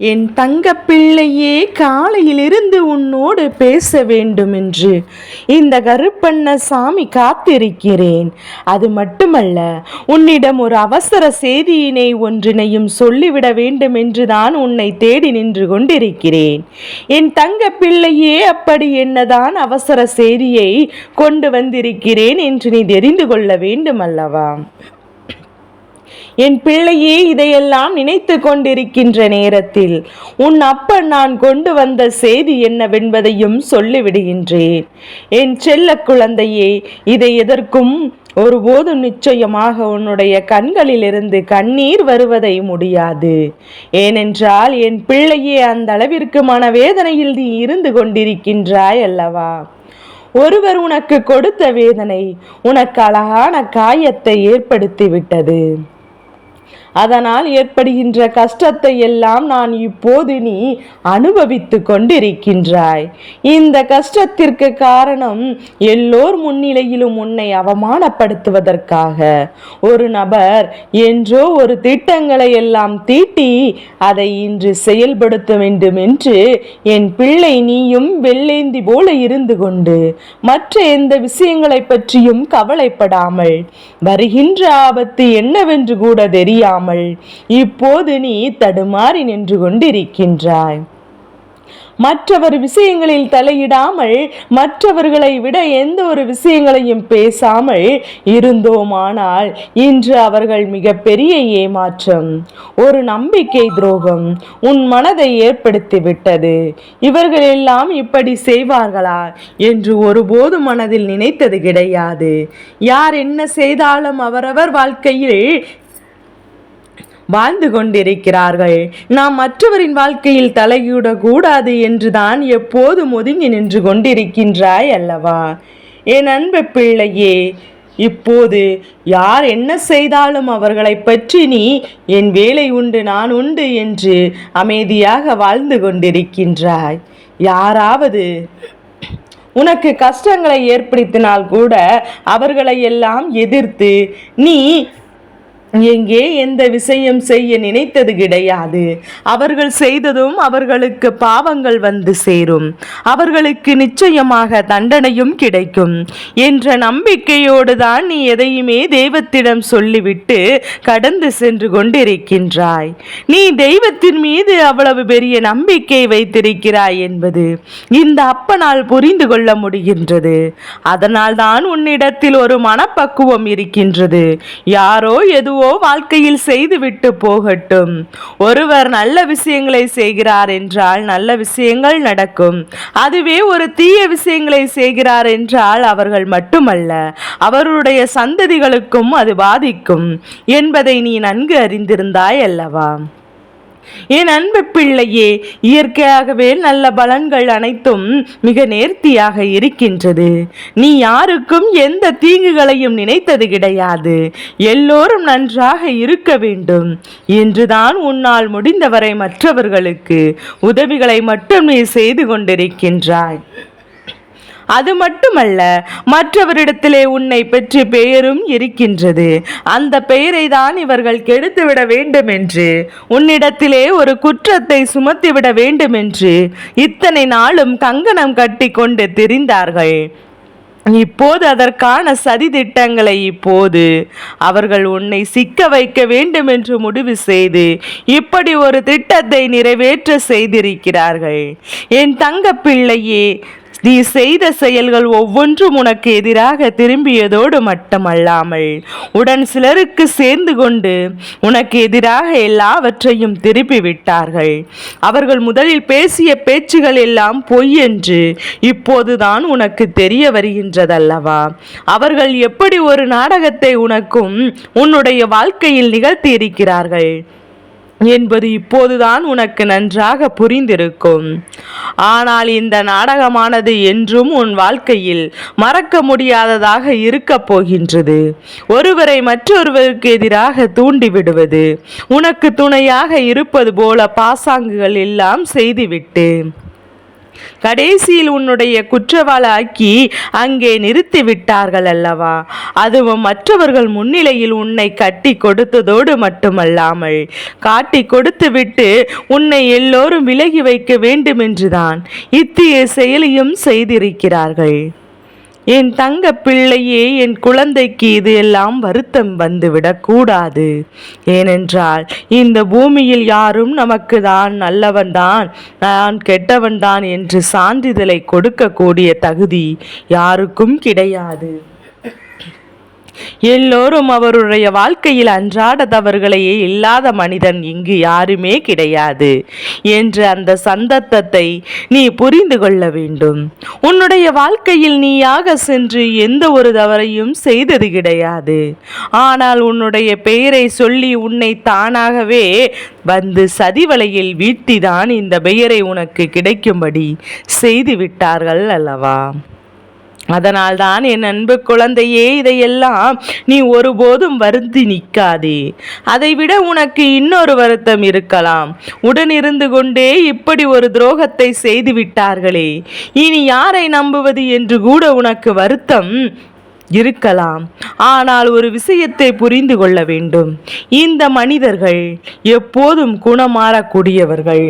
என் தங்க பிள்ளையே, காலையிலிருந்து உன்னோடு பேச வேண்டும் என்று இந்த கருப்பண்ணசாமி காத்திருக்கிறேன். அது மட்டுமல்ல, உன்னிடம் ஒரு அவசர செய்தியினை ஒன்றினையும் சொல்லிவிட வேண்டும் என்றுதான் உன்னை தேடி நின்று கொண்டிருக்கிறேன். என் தங்க பிள்ளையே, அப்படி என்னதான் அவசர செய்தியை கொண்டு வந்திருக்கிறேன் என்று நீ தெரிந்து கொள்ள வேண்டும் அல்லவா? என் பிள்ளையே, இதையெல்லாம் நினைத்து கொண்டிருக்கின்ற நேரத்தில் உன் அப்பன் நான் கொண்டு வந்த செய்தி என்னவென்பதையும் சொல்லிவிடுகின்றேன். என் செல்ல குழந்தையே, இதை எதற்கும் ஒருபோதும் நிச்சயமாக உன்னுடைய கண்களிலிருந்து கண்ணீர் வருவதை முடியாது. ஏனென்றால் என் பிள்ளையே, அந்த அளவிற்கு மனவேதனையில் நீ இருந்து கொண்டிருக்கின்றாய் அல்லவா? ஒருவர் உனக்கு கொடுத்த வேதனை உனக்கு அழகான காயத்தை ஏற்படுத்திவிட்டது. அதனால் ஏற்படுகின்ற கஷ்டத்தை எல்லாம் நான் இப்போது நீ அனுபவித்து கொண்டிருக்கின்றாய். இந்த கஷ்டத்திற்கு காரணம் எல்லோர் முன்னிலையிலும் உன்னை அவமானப்படுத்துவதற்காக ஒரு நபர் என்றோ ஒரு திட்டங்களை எல்லாம் தீட்டி அதை இன்று செயல்படுத்த வேண்டும் என்று என் பிள்ளை நீயும் வெள்ளேந்தி போல இருந்து கொண்டு மற்ற எந்த விஷயங்களை பற்றியும் கவலைப்படாமல் வருகின்ற ஆபத்து என்னவென்று கூட தெரியாமல் இப்போது நீ தடுமாறி நின்று கொண்டிருக்கின்றாய். மற்றவர் விஷயங்களில் தலையிடாமல், மற்றவர்களை விட எந்த ஒரு விஷயங்களையும் பேசாமல் இருந்தோமானால் இன்று அவர்கள் மிக பெரிய ஏமாற்றம், ஒரு நம்பிக்கை துரோகம் உன் மனதை ஏற்படுத்திவிட்டது. இவர்கள் எல்லாம் இப்படி செய்வார்களா என்று ஒருபோது மனதில் நினைத்தது கிடையாது. யார் என்ன செய்தாலும் அவரவர் வாழ்க்கையில் வாழ்ந்து கொண்டிருக்கிறார்கள். நாம் மற்றவரின் வாழ்க்கையில் தலையிடக்கூடாது என்றுதான் எப்போதும் ஒதுங்கி நின்று கொண்டிருக்கின்றாய் அல்லவா? என் அன்பு பிள்ளையே, இப்போது யார் என்ன செய்தாலும் அவர்களை பற்றி நீ என் வேலை உண்டு நான் உண்டு என்று அமைதியாக வாழ்ந்து கொண்டிருக்கின்றாய். யாராவது உனக்கு கஷ்டங்களை ஏற்படுத்தினால் கூட அவர்களை எல்லாம் எதிர்த்து நீ எங்கே எந்த விஷயம் செய்ய நினைத்தது கிடையாது. அவர்கள் செய்ததும் அவர்களுக்கு பாவங்கள் வந்து சேரும், அவர்களுக்கு நிச்சயமாக தண்டனையும் கிடைக்கும் என்ற நம்பிக்கையோடு தான் நீ எதையுமே தெய்வத்திடம் சொல்லிவிட்டு கடந்து சென்று கொண்டிருக்கின்றாய். நீ தெய்வத்தின் மீது அவ்வளவு பெரிய நம்பிக்கை வைத்திருக்கிறாய் என்பது இந்த அப்பனால் புரிந்து கொள்ள முடிகின்றது. அதனால் தான் உன்னிடத்தில் ஒரு மனப்பக்குவம் இருக்கின்றது. யாரோ எதுவோ வாழ்க்கையில் செய்துவிட்டு போகட்டும். ஒருவர் நல்ல விஷயங்களை செய்கிறார் என்றால் நல்ல விஷயங்கள் நடக்கும். அதுவே ஒரு தீய விஷயங்களை செய்கிறார் என்றால் அவர்கள் மட்டுமல்ல, அவருடைய சந்ததிகளுக்கும் அது பாதிக்கும் என்பதை நீ நன்கு அறிந்திருந்தாய் அல்லவா? என் அன்பு பிள்ளையே, இயற்கையாகவே நல்ல பலன்கள் அனைத்தும் மிக நேர்த்தியாக இருக்கின்றது. நீ யாருக்கும் எந்த தீங்குகளையும் நினைத்தது கிடையாது. எல்லோரும் நன்றாக இருக்க வேண்டும் என்றுதான் உன்னால் முடிந்தவரை மற்றவர்களுக்கு உதவிகளை மட்டும் நீ செய்து கொண்டிருக்கின்றாய். அது மட்டுமல்ல, மற்றவரிடத்திலே உன்னை பற்றி பெயரும் இருக்கின்றது. அந்த பெயரை தான் இவர்கள் கெடுத்துவிட வேண்டும் என்று, உன்னிடத்திலே ஒரு குற்றத்தை சுமத்திவிட வேண்டும் என்று இத்தனை நாளும் கங்கணம் கட்டி கொண்டு திரிந்தார்கள். இப்போது அதற்கான சதி திட்டங்களை இப்போது அவர்கள் உன்னை சிக்க வைக்க வேண்டும் என்று முடிவு செய்து இப்படி ஒரு திட்டத்தை நிறைவேற்ற செய்திருக்கிறார்கள். என் தங்க பிள்ளையே, நீ செய்த செயல்கள் ஒவ்வொன்றும் உனக்கு எதிராக திரும்பியதோடு மட்டுமல்லாமல் உடன் சிலருக்கு சேர்ந்து கொண்டு உனக்கு எதிராக எல்லாவற்றையும் திருப்பி விட்டார்கள். அவர்கள் முதலில் பேசிய பேச்சுகள் எல்லாம் பொய் என்று இப்போதுதான் உனக்கு தெரிய வருகின்றதல்லவா? அவர்கள் எப்படி ஒரு நாடகத்தை உனக்கும் உன்னுடைய வாழ்க்கையில் நிகழ்த்தி இருக்கிறார்கள் என்பது இப்போதுதான் உனக்கு நன்றாக புரிந்திருக்கும். ஆனால் இந்த நாடகமானது என்றும் உன் வாழ்க்கையில் மறக்க முடியாததாக இருக்கப் போகின்றது. ஒருவரை மற்றொருவருக்கு எதிராக தூண்டிவிடுவது, உனக்கு துணையாக இருப்பது போல பாசாங்குகள் எல்லாம் செய்துவிட்டு கடைசியில் உன்னுடைய குற்றவாளாக்கி அங்கே நிறுத்தி விட்டார்கள் அல்லவா? அதுவும் மற்றவர்கள் முன்னிலையில் உன்னை கட்டி கொடுத்ததோடு மட்டுமல்லாமல் காட்டி கொடுத்து விட்டு உன்னை எல்லோரும் விலகி வைக்க வேண்டுமென்றுதான் இத்தகைய செயலையும் செய்திருக்கிறார்கள். என் தங்க பிள்ளையே, என் குழந்தைக்கு இது எல்லாம் வருத்தம் வந்துவிடக் கூடாது. ஏனென்றால் இந்த பூமியில் யாரும் நமக்கு தான் நல்லவன்தான், நான் கெட்டவன்தான் என்று சான்றிதழை கொடுக்கக்கூடிய தகுதி யாருக்கும் கிடையாது. எல்லோரும் அவருடைய வாழ்க்கையில் அன்றாட தவறுகளையே இல்லாத மனிதன் இங்கு யாருமே கிடையாது என்று அந்த சந்தர்ப்பத்தை நீ புரிந்து கொள்ள வேண்டும். உன்னுடைய வாழ்க்கையில் நீயாக சென்று எந்த ஒரு தவறையும் செய்தது கிடையாது. ஆனால் உன்னுடைய பெயரை சொல்லி உன்னை தானாகவே வந்து சதிவலையில் வீழ்த்திதான் இந்த பெயரை உனக்கு கிடைக்கும்படி செய்து விட்டார்கள் அல்லவா? அதனால்தான் என் அன்பு குழந்தையே, இதையெல்லாம் நீ ஒருபோதும் வருந்தி நிற்காதே. அதைவிட உனக்கு இன்னொரு வருத்தம் இருக்கலாம். உடனிருந்து கொண்டே இப்படி ஒரு துரோகத்தை செய்து விட்டார்களே, இனி யாரை நம்புவது என்று கூட உனக்கு வருத்தம் இருக்கலாம். ஆனால் ஒரு விஷயத்தை புரிந்து கொள்ள வேண்டும். இந்த மனிதர்கள் எப்போதும் குணமாறக்கூடியவர்கள்,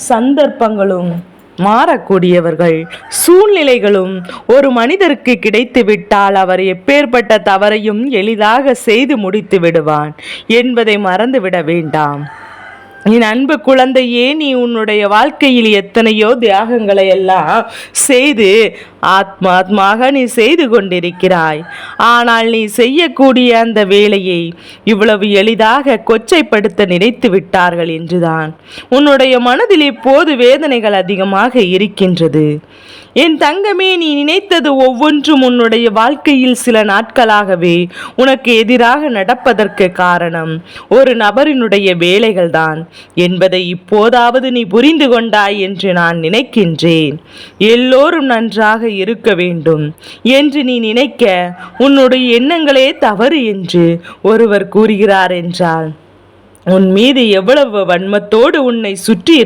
சந்தர்ப்பங்களும் மாறக்கூடியவர்கள், சூழ்நிலைகளும் ஒரு மனிதருக்கு கிடைத்துவிட்டால் அவர் எப்பேற்பட்ட தவறையும் எளிதாக செய்து முடித்து விடுவான் என்பதை மறந்துவிட வேண்டாம். என் அன்பு குழந்தையே, நீ உன்னுடைய வாழ்க்கையில் எத்தனையோ தியாகங்களை எல்லாம் செய்து ஆத்மாத்மாக நீ செய்து கொண்டிருக்கிறாய். ஆனால் நீ செய்யக்கூடிய அந்த வேலையை இவ்வளவு எளிதாக கொச்சைப்படுத்த நினைத்து விட்டார்கள் என்றுதான் உன்னுடைய மனதில் இப்போது வேதனைகள் அதிகமாக இருக்கின்றது. என் தங்கமே, நீ நினைத்தது ஒவ்வொன்றும் உன்னுடைய வாழ்க்கையில் சில நாட்களாகவே உனக்கு எதிராக நடப்பதற்கு காரணம் ஒரு நபரினுடைய வேலைகள்தான் என்பதை இப்போதாவது நீ புரிந்து கொண்டாய் என்று நான் நினைக்கின்றேன். எல்லோரும் நன்றாக இருக்க வேண்டும் என்று நீ நினைக்க உன்னுடைய எண்ணங்களே தவறு என்று ஒருவர் கூறுகிறார் என்றால் உன் மீது எவ்வளவு வன்மத்தோடு உன்னை சுற்றி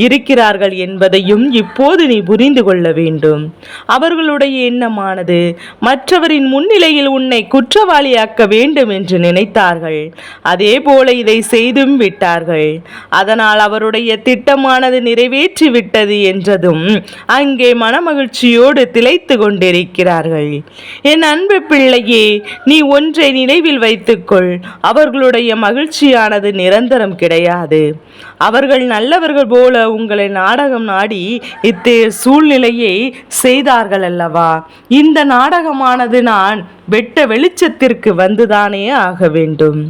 இருக்கிறார்கள் என்பதையும் இப்போது நீ புரிந்து கொள்ள வேண்டும். அவர்களுடைய எண்ணமானது மற்றவரின் முன்னிலையில் உன்னை குற்றவாளியாக்க வேண்டும் என்று நினைத்தார்கள். அதே போல இதை செய்தும் விட்டார்கள். அதனால் அவருடைய திட்டமானது நிறைவேற்றி விட்டது என்றதும் அங்கே மனமகிழ்ச்சியோடு திளைத்து கொண்டிருக்கிறார்கள். என் அன்பு பிள்ளையே, நீ ஒன்றை நினைவில் வைத்துக்கொள். அவர்களுடைய மகிழ்ச்சியானது நிரந்தரம் கிடையாது. அவர்கள் நல்லவர்கள் போல உங்களை நாடகம் நாடி இத்தகைய சூழ்நிலையை செய்தார்கள் அல்லவா? இந்த நாடகமானது நான் வெட்ட வெளிச்சத்திற்கு வந்துதானே ஆக வேண்டும்.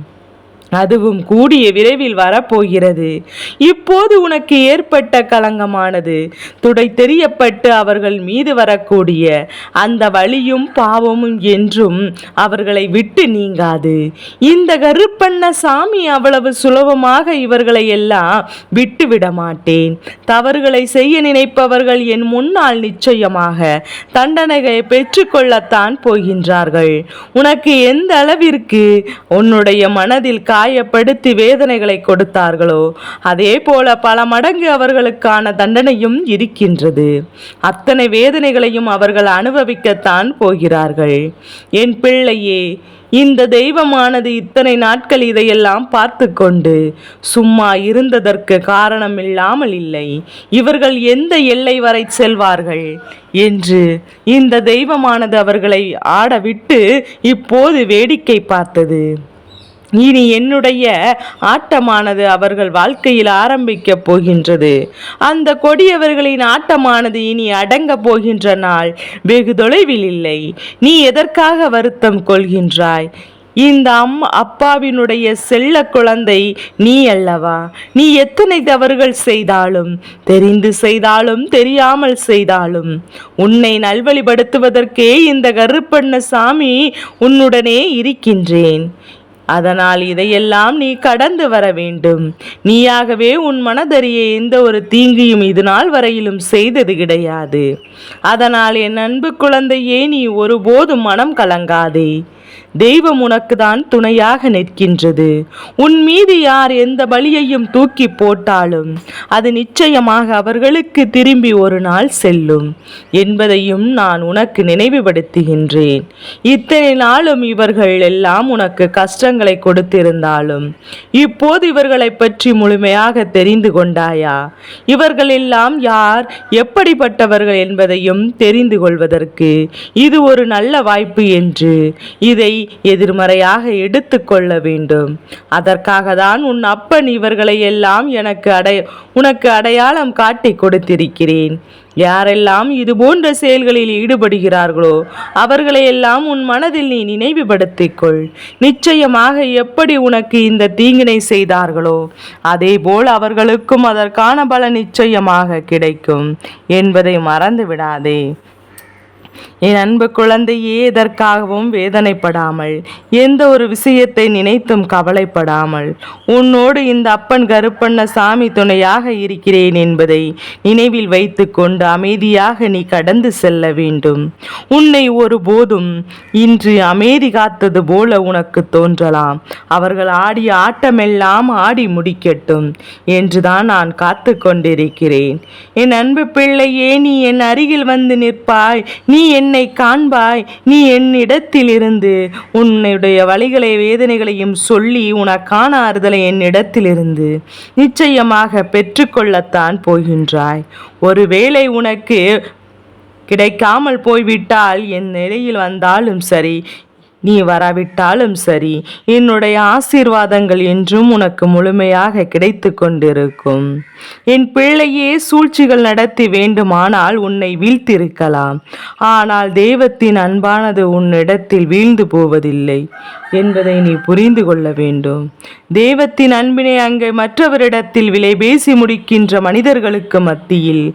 அதுவும் கூடிய விரைவில் வரப்போகிறது. இப்போது உனக்கு ஏற்பட்ட களங்கமானது துடை தெரியப்பட்டு அவர்கள் மீது வரக்கூடிய அந்த வலியும் பாவமும் என்றும் அவர்களை விட்டு நீங்காது. இந்த கருப்பண்ண சாமி அவ்வளவு சுலபமாக இவர்களை எல்லாம் விட்டுவிட மாட்டேன். தவறுகளை செய்ய நினைப்பவர்கள் என் முன்னால் நிச்சயமாக தண்டனையை பெற்றுக்கொள்ளத்தான் போகின்றார்கள். உனக்கு எந்த அளவிற்கு உன்னுடைய மனதில் காயப்படுத்தி வேதனைகளை கொடுத்தார்களோ அதே போல பல மடங்கு அவர்களுக்கான தண்டனையும் இருக்கின்றது. அத்தனை வேதனைகளையும் அவர்கள் அனுபவிக்கத்தான் போகிறார்கள். என் பிள்ளையே, இந்த தெய்வமானது இத்தனை நாட்கள் இதையெல்லாம் பார்த்து கொண்டு சும்மா இருந்ததற்கு காரணம் இல்லாமல் இல்லை. இவர்கள் எந்த எல்லை வரை செல்வார்கள் என்று இந்த தெய்வமானது அவர்களை ஆடவிட்டு இப்போது வேடிக்கை பார்த்தது. இனி என்னுடைய ஆட்டமானது அவர்கள் வாழ்க்கையில் ஆரம்பிக்க போகின்றது. அந்த கொடியவர்களின் ஆட்டமானது இனி அடங்க போகின்ற நாள் வெகு தொலைவில் இல்லை. நீ எதற்காக வருத்தம் கொள்கின்றாய்? இந்த அப்பாவினுடைய செல்ல குழந்தை நீ அல்லவா? நீ எத்தனை தவறுகள் செய்தாலும், தெரிந்து செய்தாலும் தெரியாமல் செய்தாலும், உன்னை நல்வழிப்படுத்துவதற்கே இந்த கருப்பண்ண சாமி உன்னுடனே இருக்கின்றேன். அதனால் இதையெல்லாம் நீ கடந்து வர வேண்டும். நீயாகவே உன் மனதறிய எந்த ஒரு தீங்கையும் இது நாள் வரையிலும் செய்தது கிடையாது. அதனால் என் அன்பு குழந்தையே, நீ ஒருபோதும் மனம் கலங்காதே. தெய்வம் உனக்கு தான் துணையாக நிற்கின்றது. உன் மீது யார் எந்த பலியையும் தூக்கி போட்டாலும் அது நிச்சயமாக அவர்களுக்கு திரும்பி ஒரு நாள் செல்லும் என்பதையும் நான் உனக்கு நினைவுபடுத்துகின்றேன். இத்தனை நாளும் இவர்கள் எல்லாம் உனக்கு கஷ்டங்களை கொடுத்திருந்தாலும் இப்போது இவர்களை பற்றி முழுமையாக தெரிந்து கொண்டாயா? இவர்கள் எல்லாம் யார், எப்படிப்பட்டவர்கள் என்பதையும் தெரிந்து கொள்வதற்கு இது ஒரு நல்ல வாய்ப்பு என்று இதை எதிர்மறையாக எடுத்துக்கொள்ள வேண்டும். அதற்காக தான் உன் அப்பன் இவர்களை எல்லாம் உனக்கு அடையாளம் காட்டி கொடுத்திருக்கிறேன். யாரெல்லாம் இது போன்ற செயல்களில் ஈடுபடுகிறார்களோ அவர்களை எல்லாம் உன் மனதில் நீ நினைவுபடுத்திக்கொள். நிச்சயமாக எப்படி உனக்கு இந்த தீங்கினை செய்தார்களோ அதேபோல் அவர்களுக்கும் அதற்கான பலன் நிச்சயமாக கிடைக்கும் என்பதை மறந்து விடாதே. என் அன்பு குழந்தையே, எதற்காகவும் வேதனைப்படாமல், எந்த ஒரு விஷயத்தை நினைத்தும் கவலைப்படாமல், உன்னோடு இந்த அப்பன் கருப்பண்ணசாமி துணையாக இருக்கிறேன் என்பதை நினைவில் வைத்து கொண்டு அமைதியாக நீ கடந்து செல்ல வேண்டும். உன்னை ஒருபோதும் இன்று அமைதி காத்தது போல உனக்கு தோன்றலாம். அவர்கள் ஆடிய ஆட்டமெல்லாம் ஆடி முடிக்கட்டும் என்றுதான் நான் காத்து கொண்டிருக்கிறேன். என் அன்பு பிள்ளையே, நீ என் அருகில் வந்து நிற்பாய், நீ என்னை காண்பாய். நீ என்னிடத்திலிருந்து உன்னுடைய வலிகளை வேதனைகளையும் சொல்லி உனக்கான ஆறுதலை என்னிடத்திலிருந்து நிச்சயமாக பெற்றுக்கொள்ளத்தான் போகின்றாய். ஒருவேளை உனக்கு கிடைக்காமல் போய்விட்டால் என் நிலையில் வந்தாலும் சரி, நீ வராவிட்டாலும் சரி, என்னுடைய ஆசீர்வாதங்கள் என்றும் உனக்கு முழுமையாக கிடைத்து கொண்டிருக்கும். என் பிள்ளையே, சூழ்ச்சிகள் நடத்தி வேண்டுமானால் உன்னை வீழ்த்திருக்கலாம். ஆனால் தெய்வத்தின் அன்பானது உன்னிடத்தில் வீழ்ந்து போவதில்லை என்பதை நீ புரிந்து கொள்ள வேண்டும். தெய்வத்தின் அன்பினை அங்கே மற்றவரிடத்தில் விலை பேசி முடிக்கின்ற மனிதர்களுக்கு மத்தியில்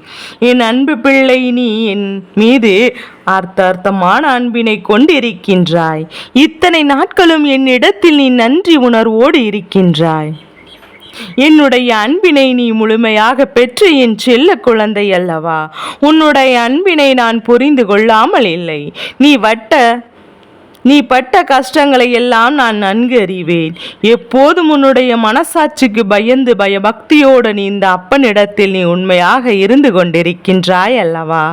என் அன்பு பிள்ளை, நீ என் மீது அர்த்தமான அன்பினை கொண்டிருக்கின்றாய். இத்தனை நாட்களும் என்னிடத்தில் நீ நன்றி உணர்வோடு இருக்கின்றாய். என்னுடைய அன்பினை நீ முழுமையாக பெற்று என் செல்ல குழந்தை அல்லவா? உன்னுடைய அன்பினை நான் புரிந்து கொள்ளாமல் இல்லை. நீ பட்ட கஷ்டங்களை எல்லாம் நான் நன்கு அறிவேன். எப்போதும் உன்னுடைய மனசாட்சிக்கு பயந்து பயபக்தியோடு நீ இந்த அப்பனிடத்தில் நீ உண்மையாக இருந்து கொண்டிருக்கின்றாய் அல்லவா?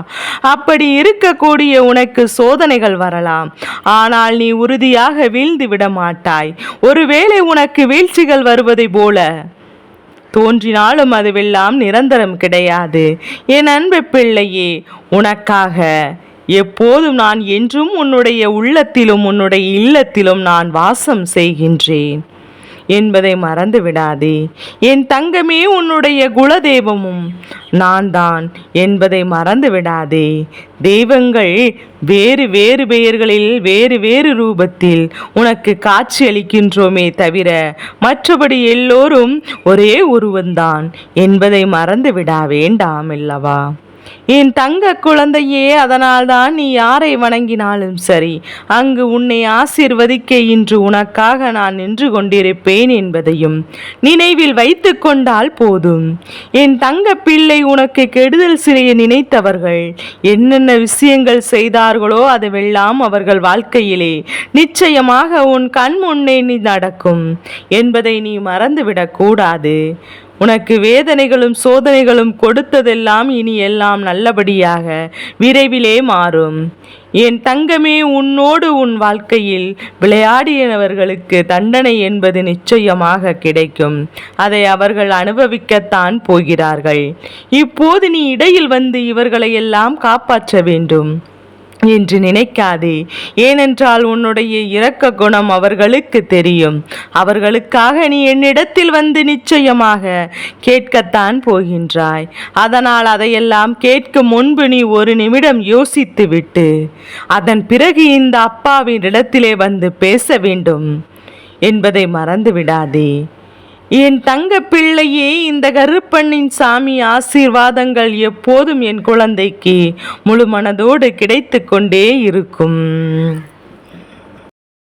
அப்படி இருக்கக்கூடிய உனக்கு சோதனைகள் வரலாம், ஆனால் நீ உறுதியாக வீழ்ந்து விட மாட்டாய். ஒருவேளை உனக்கு வீழ்ச்சிகள் வருவதை போல தோன்றினாலும் அதுவெல்லாம் நிரந்தரம் கிடையாது. என் அன்பு பிள்ளையே, உனக்காக எப்போதும் நான் என்றும் உன்னுடைய உள்ளத்திலும் உன்னுடைய இல்லத்திலும் நான் வாசம் செய்கின்றேன் என்பதை மறந்து விடாதே. என் தங்கமே, உன்னுடைய குலதெய்வமும் நான் தான் என்பதை மறந்து விடாதே. தெய்வங்கள் வேறு வேறு பெயர்களில் வேறு வேறு ரூபத்தில் உனக்கு காட்சி அளிக்கின்றோமே தவிர மற்றபடி எல்லோரும் ஒரே உருவந்தான் என்பதை மறந்து விட வேண்டாம் அல்லவா? என் தங்க குழந்தையே, அதனால்தான் நீ யாரை வணங்கினாலும் சரி, அங்கு உன்னை ஆசீர்வதிக்க இன்று உனக்காக நான் நின்று கொண்டிருப்பேன் என்பதையும் நினைவில் வைத்து கொண்டால் போதும். என் தங்க பிள்ளை, உனக்கு கெடுதல் செய்ய நினைத்தவர்கள் என்னென்ன விஷயங்கள் செய்தார்களோ அதுவெல்லாம் அவர்கள் வாழ்க்கையிலே நிச்சயமாக உன் கண் முன்னே நடக்கும் என்பதை நீ மறந்துவிடக் கூடாது. உனக்கு வேதனைகளும் சோதனைகளும் கொடுத்ததெல்லாம் இனி எல்லாம் நல்லபடியாக விரைவிலே மாறும். என் தங்கமே, உன்னோடு உன் வாழ்க்கையில் விளையாடியவர்களுக்கு தண்டனை என்பது நிச்சயமாக கிடைக்கும். அதை அவர்கள் அனுபவிக்கத்தான் போகிறார்கள். இப்போது நீ இடையில் வந்து இவர்களை எல்லாம் காப்பாற்ற வேண்டும் என்று நினைக்காதே. ஏனென்றால் உன்னுடைய இரக்க குணம் அவர்களுக்கு தெரியும். அவர்களுக்காக நீ என்னிடத்தில் வந்து நிச்சயமாக கேட்கத்தான் போகின்றாய். அதனால் அதையெல்லாம் கேட்கும் முன்பு நீ ஒரு நிமிடம் யோசித்து விட்டு அதன் பிறகு இந்த அப்பாவின் இடத்திலே வந்து பேச வேண்டும் என்பதை மறந்து விடாதே. என் தங்க பிள்ளையே, இந்த கருப்பண்ணின் சாமி ஆசீர்வாதங்கள் எப்போதும் என் குழந்தைக்கு முழு மனதோடு கிடைத்து கொண்டே இருக்கும்.